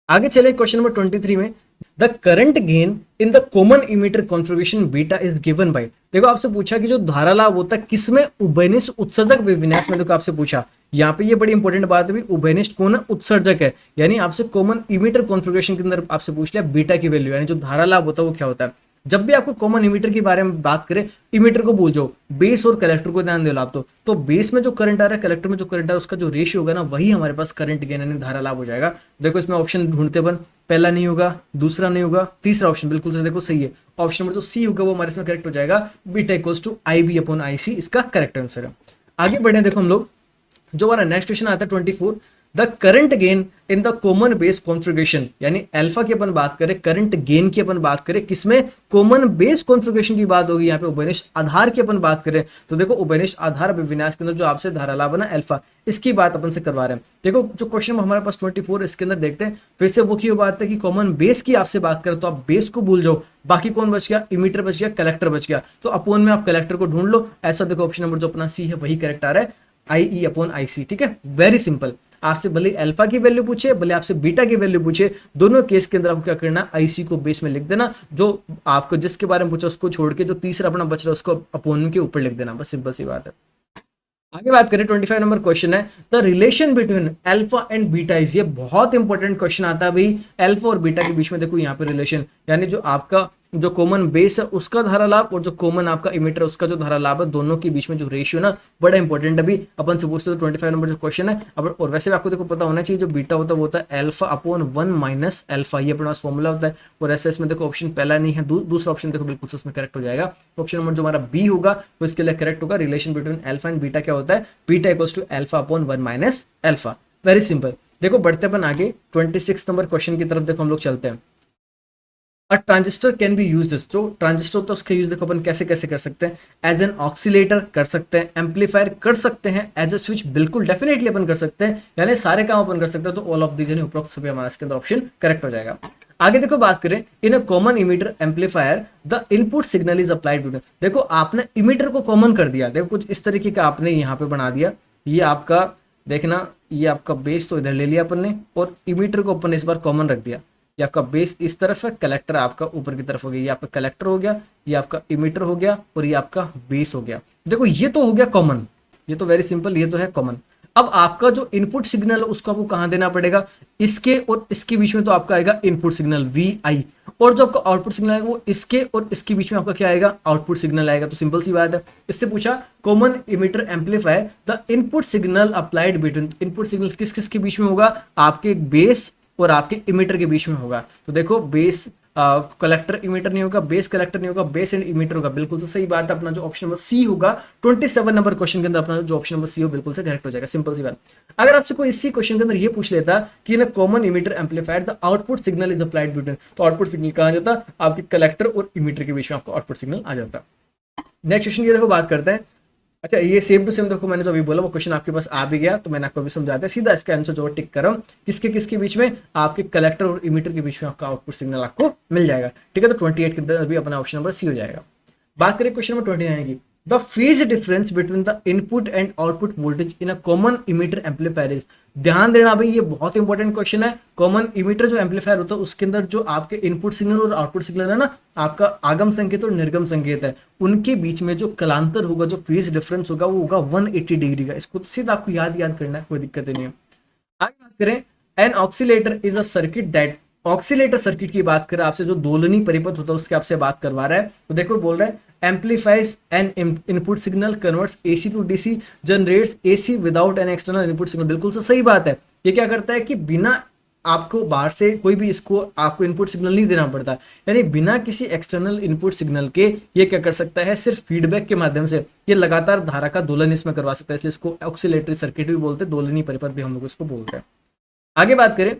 आगे चले क्वेश्चन नंबर 23 में, the current gain in the common emitter configuration beta is given by. देखो आपसे पूछा कि जो धारा लाभ होता है किसमें, उभयनिष्ठ उत्सर्जक विन्यास में। देखो आपसे पूछा, यहाँ पे ये बड़ी इंपॉर्टेंट बात है भी, उभयनिष्ठ कौन है, उत्सर्जक है। यानी आपसे कॉमन इमीटर कॉन्फ़िगरेशन के अंदर आपसे पूछ लिया बीटा की वैल्यू, यानी जो धारा लाभ होता है वो क्या होता है। जब भी आपको कॉमन इमीटर के बारे में बात करें, इमीटर को भूल जाओ, बेस और कलेक्टर को ध्यान दे लो आप। तो बेस में जो करंट आ रहा है, कलेक्टर में जो करंट आ रहा है, उसका जो रेशियो होगा ना वही हमारे पास करंट गेन यानी धारा लाभ हो जाएगा। देखो इसमें ऑप्शन ढूंढते बन, पहला नहीं होगा, दूसरा नहीं होगा, तीसरा ऑप्शन बिल्कुल से देखो सही है। ऑप्शन नंबर जो सी होगा वो हमारे इसमें करेक्ट हो जाएगा, beta equals to I B upon I C, इसका करेक्ट आंसर है। आगे बढ़े, देखो हम लोग जो हमारा नेक्स्ट क्वेश्चन आता है 24, the current gain in the common base configuration, यानी अल्फा की अपन बात करें, करंट गेन की अपन बात करें, किसमें, कॉमन बेस कॉन्फ़िगरेशन की बात होगी। यहाँ पे उभयनिष्ठ आधार की अपन बात करें तो देखो उभयनिष्ठ आधार विन्यास के अंदर जो आपसे धारा लाभ बना अल्फा, इसकी बात अपन से करवा रहे हैं। देखो जो क्वेश्चन हमारे पास 24 इसके अंदर देखते हैं, फिर से वो की बात है कि कॉमन बेस की आपसे बात करें तो आप बेस को भूल जाओ, बाकी कौन बच गया, इमीटर बच गया, कलेक्टर बच गया। तो अपोन में आप कलेक्टर को ढूंढ लो, ऐसा देखो ऑप्शन नंबर जो अपना सी है वही करेक्ट आ रहा है, आई ई अपॉन आई सी। ठीक है, वेरी सिंपल। आपसे भले अल्फा की वैल्यू पूछे, भले आपसे बीटा की वैल्यू पूछे, दोनों केस के अंदर आपको क्या करना, आईसी को बेस में लिख देना, जो आपको जिसके बारे में पूछा उसको छोड़ के जो तीसरा अपना बच रहा है उसको अपोनेंट के ऊपर लिख देना, बस सिंपल सी बात है। आगे बात करें 25 नंबर क्वेश्चन है, the relation between alpha and beta is. ये बहुत इंपॉर्टेंट क्वेश्चन आता है भाई, अल्फा और बीटा के बीच में देखो यहाँ पे रिलेशन, यानी जो आपका जो कॉमन बेस है उसका धारा लाभ और जो कॉमन आपका इमीटर है उसका जो धारा लाभ है, दोनों के बीच में जो रेशियो ना बड़ा इंपॉर्टेंट अभी अपन से पूछते तो 25 नंबर जो क्वेश्चन है। अब और वैसे भी आपको देखो पता होना चाहिए, जो बीटा होता है वो होता है अल्फा अपॉन 1 माइनस अल्फा, ये अपना फॉर्मूला होता है। और ऐसे इसमें देखो ऑप्शन पहला नहीं है, दूसरा ऑप्शन देखो बिल्कुल से इसमें करेक्ट हो जाएगा। ऑप्शन नंबर जो हमारा बी होगा वो इसके लिए करेक्ट होगा। Relation between alpha and beta क्या होता है, beta equals to alpha upon 1 minus alpha. Very simple. देखो बढ़ते अपन आगे 26 नंबर क्वेश्चन की तरफ देखो हम लोग चलते हैं। अ ट्रांजिस्टर कैन बी यूज, जो ट्रांजिस्टर होता है उसका यूज देखो अपन कैसे कैसे कर सकते हैं, एज एन ऑक्सीलेटर कर सकते हैं, एम्पलीफायर कर सकते हैं, एज अ स्विच बिल्कुल डेफिनेटली अपन कर सकते हैं, यानी सारे काम अपन कर सकते हैं। तो ऑल ऑफ दीज यानी उपरोक्त सभी हमारा इसके अंदर ऑप्शन करेक्ट हो जाएगा। आगे देखो बात करें, in a common emitter amplifier the input signal is applied to. देखो आपने इमीटर को कॉमन कर दिया, देखो कुछ इस तरीके का आपने यहाँ पे बना दिया, ये आपका देखना, ये आपका बेस तो इधर ले लिया अपन ने और इमीटर को अपन ने इस बार कॉमन रख दिया। ये आपका बेस इस तरफ है, कलेक्टर आपका ऊपर की तरफ हो गया, ये आपका कलेक्टर हो गया, ये आपका इमीटर हो गया और ये आपका बेस हो गया। देखो ये तो हो गया कॉमन, ये तो वेरी सिंपल, ये तो है कॉमन। अब आपका जो इनपुट सिग्नल है उसको आपको कहां देना पड़ेगा, इसके और इसके बीच में तो आपका आएगा इनपुट सिग्नल वी आई, और जो आपका आउटपुट सिग्नल आएगा वो इसके और इसके बीच में आपका क्या आएगा, आउटपुट सिग्नल आएगा। तो सिंपल सी बात है। इससे पूछा common emitter amplifier the input signal applied between, input signal किस किस के बीच में होगा, आपके बेस और आपके इमीटर के बीच में होगा। तो देखो बेस कलेक्टर इमीटर नहीं होगा, बेस कलेक्टर नहीं होगा, बेस एंड इमीटर होगा। बिल्कुल से सही बात है, अपना जो ऑप्शन नंबर सी होगा 27 नंबर क्वेश्चन के अंदर अपना जो ऑप्शन नंबर सी हो बिल्कुल से करेक्ट हो जाएगा। सिंपल सी बात। अगर आपसे कोई इसी क्वेश्चन के अंदर ये पूछ लेता कि in common emitter amplifier the output signal is applied between, तो आउटपुट सिग्नल कहां जाता, आपके कलेक्टर और इमीटर के बीच में आपका आउटपुट सिग्नल आ जाता। नेक्स्ट क्वेश्चन ये देखो बात करते हैं। अच्छा ये सेम टू सेम देखो, मैंने जो अभी बोला वो क्वेश्चन आपके पास आ भी गया, तो मैंने आपको अभी समझा दिया। सीधा इसका आंसर जो टिक करो, किसके किसके बीच में, आपके कलेक्टर और इमीटर के बीच में आपका आउटपुट सिग्नल आपको मिल जाएगा। ठीक है, तो 28 के अंदर अभी अपना ऑप्शन नंबर सी हो जाएगा। बात करें क्वेश्चन नंबर 29 की, the phase difference between the input and output voltage in a common emitter amplifier is. ध्यान देना भाई, ये बहुत इंपॉर्टेंट क्वेश्चन है। कॉमन इमीटर जो एम्पलीफायर होता है उसके अंदर जो आपके इनपुट सिग्नल और आउटपुट सिग्नल है ना, आपका आगम संकेत और निर्गम संकेत है, उनके बीच में जो कलांतर होगा, जो फेज डिफरेंस होगा वो होगा 180 डिग्री का। इसको सीधा आपको याद करना है, कोई दिक्कत नहीं है। आगे बात करें, an oscillator is a circuit that, oscillator circuit की बात करें, आपसे जो दोलनी परिपथ होता है उसके आपसे बात करवा रहा है। तो देखो बोल रहा है amplifies an input signal, converts AC to DC, generates AC without an external input signal. बिल्कुल से सही बात है। ये क्या करता है कि बिना आपको बाहर से कोई भी इसको आपको इनपुट सिग्नल नहीं देना पड़ता, यानी बिना किसी एक्सटर्नल इनपुट सिग्नल के ये क्या कर सकता है, सिर्फ फीडबैक के माध्यम से ये लगातार धारा का दोलन इसमें करवा सकता है। इसलिए इसको ऑक्सीलेटरी सर्किट भी बोलते हैं, दोलनी परिपथ भी हम लोग इसको बोलते हैं। आगे बात करें,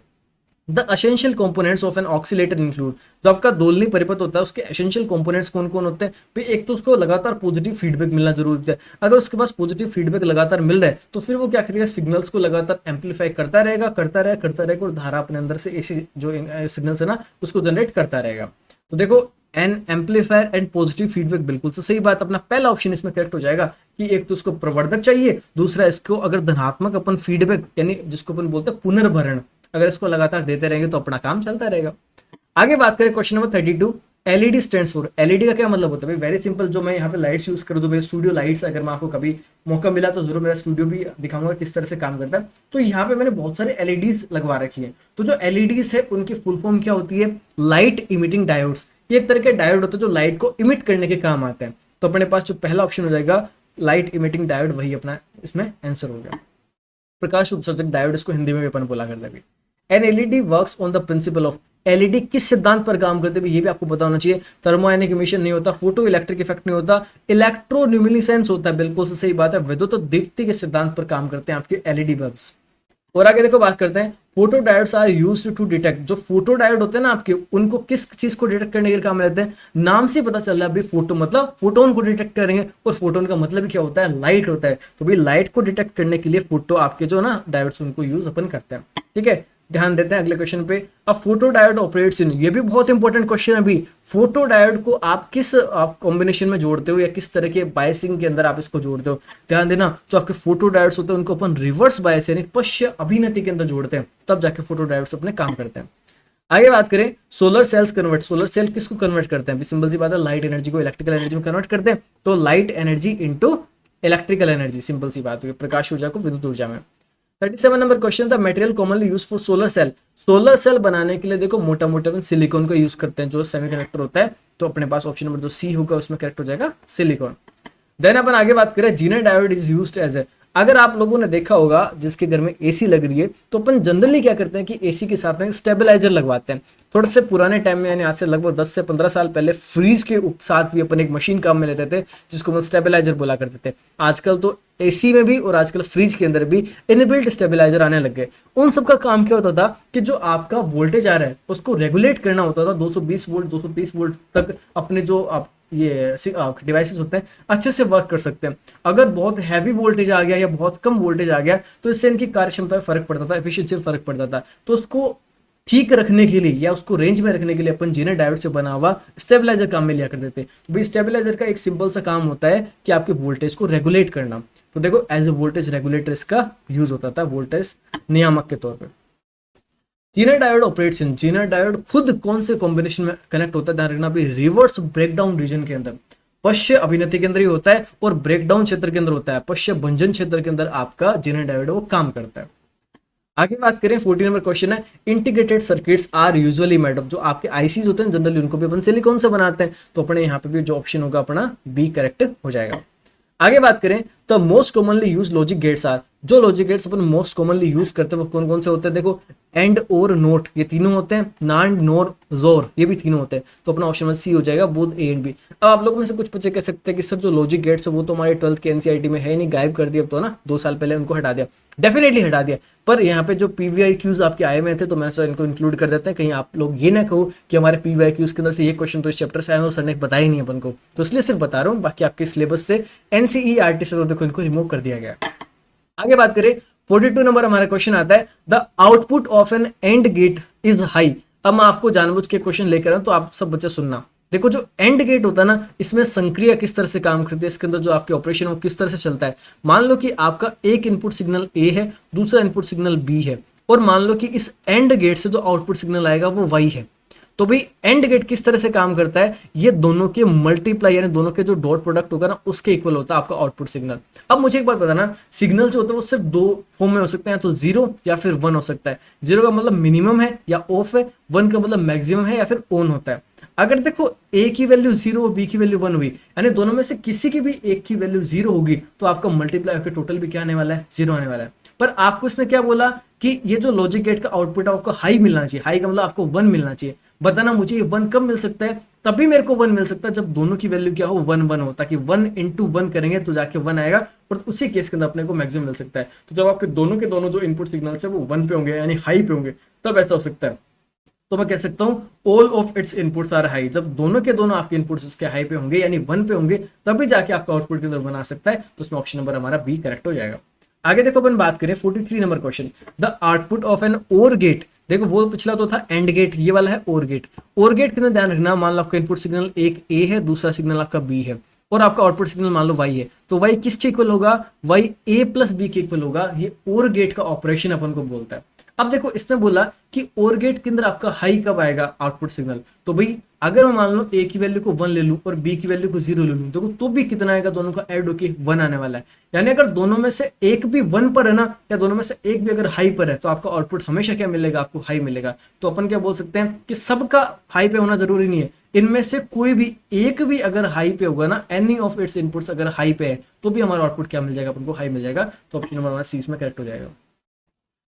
the essential components of an oscillator include, जो आपका दोलनी परिपथ होता है उसके एसेंशियल कंपोनेंट्स कौन कौन होते हैं भाई। एक तो उसको लगातार पॉजिटिव फीडबैक मिलना जरूरी है। अगर उसके पास पॉजिटिव फीडबैक लगातार मिल रहा है तो फिर वो क्या करेगा, सिग्नल्स को लगातार एम्पलीफाई करता रहेगा और धारा अपने अंदर से ऐसी जो सिग्नल्स है ना उसको जनरेट करता रहेगा। तो देखो N amplifier and positive feedback, बिल्कुल से सही बात, अपना पहला ऑप्शन इसमें करेक्ट हो जाएगा कि एक तो उसको प्रवर्धक चाहिए, दूसरा इसको अगर धनात्मक अपन फीडबैक यानी जिसको अपन बोलते हैं पुनर्भरण, अगर इसको लगातार देते रहेंगे तो अपना काम चलता रहेगा। आगे बात करें question number 32, LED stands for, LED का क्या मतलब होता है भाई, वेरी सिंपल, जो मैं यहाँ पे लाइट्स यूज करूँ तो मेरे स्टूडियो लाइट्स, अगर मैं आपको कभी मौका मिला तो जरूर मेरा स्टूडियो भी दिखाऊंगा किस तरह से काम करता है। तो यहाँ पे मैंने बहुत सारे एलईडीज लगवा रखी है। तो जो एलईडीज है उनकी फुल फॉर्म क्या होती है, लाइट इमिटिंग डायोड्स। ये एक तरह के डायोड होते हैं जो लाइट को इमिट करने के काम आते हैं। तो अपने पास जो पहला ऑप्शन हो जाएगा लाइट इमिटिंग डायोड, वही अपना इसमें आंसर हो गया। प्रकाश उत्सर्जक डायोड इसको हिंदी में भी अपन बोला करते हैं। An LED works on the principle of, LED किस सिद्धांत पर काम करते हैं ये भी आपको पता होना चाहिए। थर्मोआयनिक इमिशन नहीं होता, फोटो इलेक्ट्रिक इफेक्ट नहीं होता, इलेक्ट्रोल्यूमिनेसेंस होता है, बिल्कुल से सही बात है, विद्युत दीप्ति के सिद्धांत पर काम करते हैं आपके एलईडी बल्ब्स। और आगे देखो बात करते हैं, photo diodes are used to detect, जो फोटो डायोड होते हैं ना आपके, उनको किस चीज को डिटेक्ट करने के लिए काम में लेते हैं। नाम से पता चल रहा है भाई फोटो मतलब फोटोन को डिटेक्ट करेंगे, और फोटोन का मतलब क्या होता है, लाइट होता है। तो भाई लाइट को डिटेक्ट करने के लिए फोटो आपके जो ना डायोड्स उनको यूज अपन करते हैं। ठीक है, ध्यान देते हैं अगले क्वेश्चन पे। अब फोटो डायोड ऑपरेट्स इन, ये भी बहुत इंपॉर्टेंट क्वेश्चन है अभी। फोटो डायोड को आप किस आप कॉम्बिनेशन में जोड़ते हो या किस तरह के बायसिंग के अंदर आप इसको जोड़ते हो। ध्यान देना, जो आपके फोटो डायोड्स होते हैं उनको अपन रिवर्स बायस यानी पश्य अभिनति के अंदर जोड़ते हैं, तब जाके फोटो डायोड्स अपने काम करते हैं। आगे बात करें, solar cells convert, solar cell किसको कन्वर्ट करते हैं, सिंपल सी बात है, लाइट एनर्जी को इलेक्ट्रिकल एनर्जी में कन्वर्ट करते हैं। तो light energy into electrical energy, simple सी बात हुई, प्रकाश ऊर्जा को विद्युत ऊर्जा में। 37 नंबर क्वेश्चन था, material commonly use for solar cell, solar cell बनाने के लिए देखो मोटा मोटा सिलिकॉन का यूज करते हैं जो सेमीकंडक्टर होता है। तो अपने पास ऑप्शन नंबर जो सी होगा उसमें करेक्ट हो जाएगा सिलिकॉन। देन अपन आगे बात करें, Zener diode is used as a, अगर आप लोगों ने देखा होगा जिसके घर में एसी लग रही है तो अपन जनरली क्या करते हैं कि एसी के साथ में स्टेबलाइजर लगवाते हैं। थोड़े से पुराने टाइम में यानी आज से लगभग 10 से 15 साल पहले फ्रीज के साथ भी अपन एक मशीन काम में लेते थे जिसको हम स्टेबलाइजर बोला करते थे। आजकल तो एसी में भी और आजकल फ्रिज के अंदर भी इनबिल्ट स्टेबलाइजर आने लग गए। उन सब का काम क्या होता था कि जो आपका वोल्टेज आ रहा है उसको रेगुलेट करना होता था 220 वोल्ट 230 वोल्ट तक, अपने जो आप ये डिवाइसेस होते हैं अच्छे से वर्क कर सकते हैं। अगर बहुत हैवी वोल्टेज आ गया या बहुत कम वोल्टेज आ गया तो इससे इनकी कार्यक्षमता में फर्क पड़ता था, एफिशिएंसी में फर्क पड़ता था। तो उसको ठीक रखने के लिए या उसको रेंज में रखने के लिए अपन जीनर डायोड से बना हुआ स्टेबलाइजर काम में लिया करते थे। तो भाई स्टेबलाइजर का एक सिंपल सा काम होता है कि आपके वोल्टेज को रेगुलेट करना। तो देखो एज ए वोल्टेज रेगुलेटर इसका यूज होता था, वोल्टेज नियामक के तौर पर। Zener diode operates in, Zener diode खुद कौन से कॉम्बिनेशन में कनेक्ट होता है, ध्यान रखना भी, रिवर्स ब्रेकडाउन रीजन के अंदर, पश्य अभिनति के अंदर ही होता है और ब्रेकडाउन क्षेत्र के अंदर होता है, पश्य भंजन क्षेत्र के अंदर आपका जीनर डायोड वो काम करता है। आगे बात करें 14 नंबर क्वेश्चन है, integrated circuits are usually made of, जो आपके आईसीज होते हैं जनरली उनको भी अपन सिलिकॉन से बनाते हैं। तो अपने यहाँ पे भी जो ऑप्शन होगा अपना बी करेक्ट हो जाएगा। आगे बात करें तो most commonly use logic gates are, जो लॉजिक गेट्स अपन मोस्ट कॉमनली यूज करते हैं वो कौन कौन से होते हैं, देखो एंड और नोट ये तीनों होते हैं, नांड नोर जोर ये भी तीनों होते हैं। तो अपना ऑप्शन सी हो जाएगा बोथ ए एंड बी। अब आप लोगों में से कुछ बच्चे कह सकते हैं कि सर जो लॉजिक गेट्स है वो तो हमारे 12th के एनसीईआरटी में है नहीं, गायब कर दिया तो ना 2 साल पहले उनको हटा दिया, डेफिनेटली हटा दिया। पर यहाँ पे जो PVIQs आपके आए हुए थे तो मैंने सोचा इनको इंक्लूड कर देते हैं, कहीं आप लोग ये ना कहो कि हमारे PVIQs के अंदर से ये क्वेश्चन तो इस चैप्टर से आए और सर ने बताया ही नहीं अपन को, तो इसलिए सिर्फ बता रहा हूँ। बाकी आपके सिलेबस से NCERT से तो देखो इनको रिमूव कर दिया गया। आगे बात करें 42 नंबर हमारा क्वेश्चन आता है, the output of an AND gate is high. अब मैं आपको जानबूझ के क्वेश्चन लेकर आऊं तो आप सब बच्चे सुनना। देखो जो एंड गेट होता है ना इसमें संक्रिया किस तरह से काम करती है, इसके अंदर जो आपके ऑपरेशन वो किस तरह से चलता है। मान लो कि आपका एक इनपुट सिग्नल ए है, दूसरा इनपुट सिग्नल बी है, और मान लो कि इस एंड गेट से जो आउटपुट सिग्नल आएगा वो वाई है। तो भाई एंड गेट किस तरह से काम करता है, ये दोनों के मल्टीप्लाई यानी दोनों के जो डॉट प्रोडक्ट होगा ना उसके इक्वल होता है आपका आउटपुट सिग्नल। अब मुझे एक बात बताना, सिग्नल जो होता है वो सिर्फ 2 फॉर्म में हो सकते हैं, तो 0 या फिर 1 हो सकता है। 0 का मतलब मिनिमम है या ऑफ है, 1 का मतलब मैक्सिमम है या फिर ऑन होता है। अगर देखो ए की वैल्यू 0 और बी की वैल्यू 1 हुई, यानी दोनों में से किसी की भी एक की वैल्यू 0 होगी तो आपका मल्टीप्लाई होकर टोटल भी क्या आने वाला है, 0 आने वाला है। पर आपको इसने क्या बोला कि ये जो लॉजिक गेट का आउटपुट है आपको हाई मिलना चाहिए, हाई का मतलब आपको 1 मिलना चाहिए। बताना मुझे ये 1 कब मिल सकता है, तभी मेरे को 1 मिल सकता है जब दोनों की वैल्यू क्या हो 1 1 हो, ताकि 1 इंटू 1 करेंगे तो जाके 1 आएगा, और उसी केस के अंदर अपने को मैक्सिमम मिल सकता है। तो जब आपके दोनों के दोनों जो इनपुट सिग्नल्स है वो 1 पे होंगे यानी हाई पे होंगे, तब ऐसा हो सकता है। तो मैं कह सकता हूं all of its inputs are high, जब दोनों के दोनों आपके इनपुट्स इसके हाई पे होंगे यानी 1 पे होंगे, तभी जाके आपका आउटपुट के अंदर 1 आ सकता है। तो उसमें ऑप्शन नंबर हमारा बी करेक्ट हो जाएगा। आगे देखो अपन बात करें 43 number question, the output of an OR gate. देखो वो पिछला तो था एंड गेट, ये वाला है ओर गेट। ओर गेट के अंदर ध्यान रखना, मान लो आपका इनपुट सिग्नल एक ए है, दूसरा सिग्नल आपका बी है, और आपका आउटपुट सिग्नल मान लो वाई है, तो वाई किसके इक्वल होगा, वाई ए प्लस बी के इक्वल होगा। ये ओर गेट का ऑपरेशन अपन को बोलता है। अब देखो इसने बोला कि ओर गेट के अंदर आपका हाई कब आएगा आउटपुट सिग्नल, तो भाई अगर मैं मान लो ए की वैल्यू को 1 ले लूं और बी की वैल्यू को 0 ले लूं, देखो तो भी कितना आएगा, दोनों का ऐड होके 1 आने वाला है। यानी अगर दोनों में से एक भी 1 पर है ना, या दोनों में से एक भी अगर हाई पर है, तो आपका आउटपुट हमेशा क्या मिलेगा, आपको हाई मिलेगा। तो अपन क्या बोल सकते हैं कि सबका हाई पे होना जरूरी नहीं है, इनमें से कोई भी एक भी अगर हाई पे होगा ना, एनी ऑफ इट्स इनपुट्स अगर हाई पे है, तो भी हमारा आउटपुट क्या मिल जाएगा, अपन को हाई मिल जाएगा। तो ऑप्शन नंबर हमारा सी में करेक्ट हो जाएगा।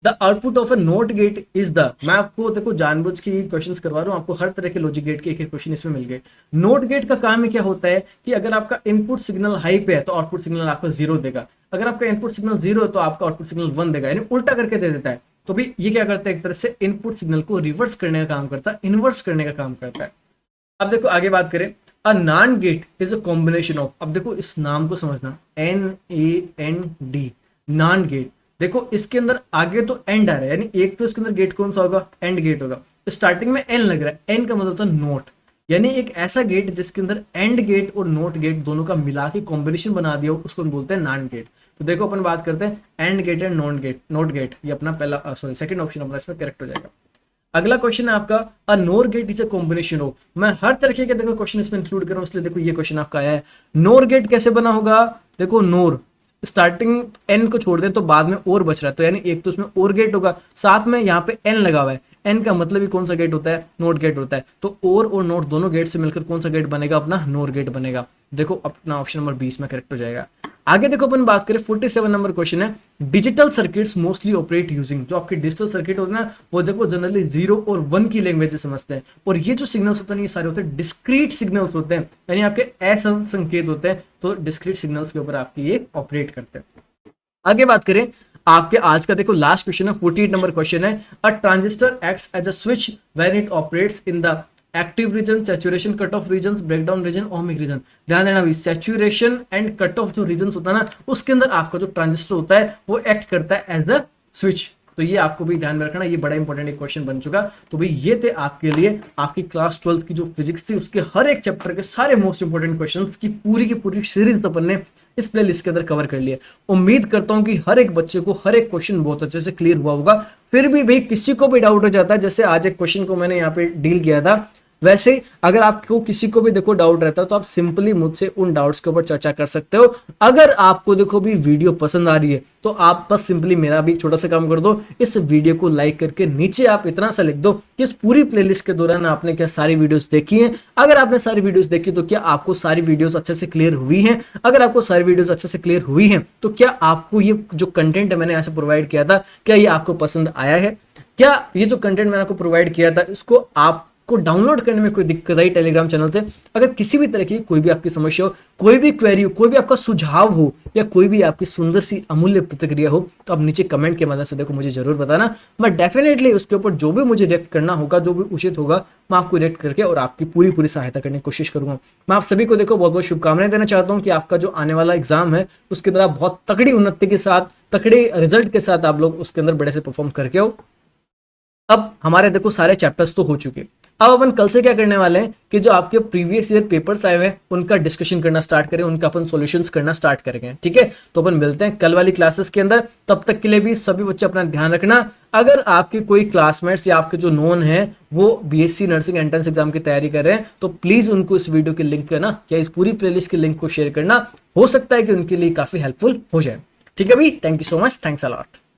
The output of a NOT gate is the, मैं आपको देखो जानबूझ के क्वेश्चंस करवा रहा हूँ, आपको हर तरह के लॉजिक गेट के एक एक क्वेश्चन इसमें मिल गए। नोट गेट का काम में क्या होता है कि अगर आपका इनपुट सिग्नल हाई पे है तो आउटपुट सिग्नल आपका 0 देगा, अगर आपका इनपुट सिग्नल 0 है तो आपका आउटपुट सिग्नल 1 देगा, यानी उल्टा करके दे देता है। तो भी ये क्या करता है, एक तरह से इनपुट सिग्नल को रिवर्स करने का काम करता है, इनवर्स करने का काम करता है। अब देखो आगे बात करें, a NAND gate is a combination of, अब देखो इस नाम को समझना, NAND, नान गेट। देखो इसके अंदर आगे तो एंड आ रहा है, यानी एक तो इसके अंदर गेट कौन सा होगा, एंड गेट होगा। स्टार्टिंग में एन लग रहा है, एन का मतलब होता है नोट, यानी एक ऐसा गेट जिसके अंदर एंड गेट और नोट गेट दोनों का मिला के कॉम्बिनेशन बना दिया हो, उसको हम बोलते हैं नान गेट। तो देखो अपन बात करते हैं AND gate and NOT gate, ये अपना पहला सेकंड ऑप्शन अपना इसमें करेक्ट हो जाएगा। अगला क्वेश्चन है आपका, a NOR gate is a combination of. मैं हर तरह के देखो क्वेश्चन इसमें इंक्लूड कर रहा हूं, इसलिए देखो ये क्वेश्चन आपका आया है। नोर गेट कैसे बना होगा, देखो नोर स्टार्टिंग एन को छोड़ दें तो बाद में और बच रहा है, तो यानी एक तो उसमें और गेट होगा, साथ में यहाँ पे एन लगा हुआ है, एन का मतलब ही कौन सा गेट होता है, नोट गेट होता है। तो और नोट दोनों गेट से मिलकर कौन सा गेट बनेगा, अपना नोर गेट बनेगा। देखो अपना ऑप्शन नंबर 20 में करेक्ट हो जाएगा। आगे देखो अपन बात करें 47 नंबर क्वेश्चन है, digital circuits mostly operate using. जो आपके डिजिटल सर्किट होते हैं ना, वो देखो जनरली 0 और 1 की लैंग्वेज समझते हैं, और ये जो सिग्नल्स होते हैं ये सारे होते हैं डिस्क्रीट सिग्नल्स होते हैं, यानी आपके असंख्य संकेत होते हैं, तो डिस्क्रीट सिग्नल्स के ऊपर आपके ये ऑपरेट करते हैं। आगे बात करें आपके आज का देखो लास्ट क्वेश्चन है 48 नंबर क्वेश्चन है, a transistor acts as a switch when it operates in the active region, saturation, cut off region, breakdown region, ohmic region. ध्यान देना भाई, सैचुरेशन एंड कट ऑफ जो रीजन होता है ना, उसके अंदर आपका जो ट्रांजिस्टर होता है वो एक्ट करता है एज अ स्विच। तो ये आपको भी ध्यान में रखना, ये बड़ा इंपॉर्टेंट एक क्वेश्चन बन चुका। तो भाई ये थे आपके लिए आपकी क्लास 12th की जो फिजिक्स थी उसके हर एक चैप्टर के सारे मोस्ट इंपॉर्टेंट क्वेश्चंस की पूरी सीरीज अपन ने इस प्लेलिस्ट के अंदर कवर कर लिया। उम्मीद करता हूं कि हर एक बच्चे को हर एक क्वेश्चन बहुत अच्छे से क्लियर हुआ होगा। फिर भी भाई किसी को भी डाउट हो जाता है, जैसे आज एक क्वेश्चन को मैंने यहाँ पे डील किया था, वैसे अगर आपको किसी को भी देखो डाउट रहता है तो आप सिंपली मुझसे उन डाउट्स के ऊपर चर्चा कर सकते हो। अगर आपको देखो भी वीडियो पसंद आ रही है तो आप बस सिंपली मेरा भी छोटा सा काम कर दो, इस वीडियो को लाइक करके नीचे आप इतना सा लिख दो कि इस पूरी प्लेलिस्ट के दौरान आपने क्या सारी वीडियोस देखी हैं। अगर आपने सारी वीडियोस देखी तो क्या आपको सारी वीडियोस अच्छे से क्लियर हुई हैं। अगर आपको सारी वीडियोस अच्छे से क्लियर हुई हैं तो क्या आपको ये जो कंटेंट मैंने ऐसे प्रोवाइड किया था क्या ये आपको पसंद आया है। क्या ये जो कंटेंट मैंने आपको प्रोवाइड किया था इसको आप को डाउनलोड करने में कोई दिक्कत आई टेलीग्राम चैनल से। अगर किसी भी तरह की कोई भी आपकी समस्या हो, कोई भी क्वेरी हो, कोई भी आपका सुझाव हो या कोई भी आपकी सुंदर सी अमूल्य प्रतिक्रिया हो तो आप नीचे कमेंट के माध्यम से देखो मुझे जरूर बताना। मैं डेफिनेटली उसके ऊपर जो भी मुझे रिएक्ट करना होगा, जो भी उचित होगा, मैं आपको रिएक्ट करके और आपकी पूरी सहायता करने की कोशिश करूंगा। मैं आप सभी को देखो बहुत बहुत शुभकामनाएं देना चाहता हूं कि आपका जो आने वाला एग्जाम है उसके अंदर आप बहुत तगड़ी उन्नति के साथ, तगड़े रिजल्ट के साथ आप लोग उसके अंदर बड़े से परफॉर्म करके हो। अब हमारे देखो सारे चैप्टर्स तो हो चुके, अब अपन कल से क्या करने वाले हैं कि जो आपके प्रीवियस ईयर पेपर्स आए हुए हैं उनका डिस्कशन करना स्टार्ट करें, उनका अपन सॉल्यूशंस करना स्टार्ट करेंगे। ठीक है, तो अपन मिलते हैं कल वाली क्लासेस के अंदर। तब तक के लिए भी सभी बच्चे अपना ध्यान रखना। अगर आपके कोई क्लासमेट्स या आपके जो नोन है वो बीएससी नर्सिंग एंट्रेंस एग्जाम की तैयारी कर रहे हैं तो प्लीज उनको इस वीडियो के लिंक करना या इस पूरी प्लेलिस्ट के लिंक को शेयर करना, हो सकता है कि उनके लिए काफी हेल्पफुल हो जाए। ठीक है भाई, thank you so much, thanks a lot.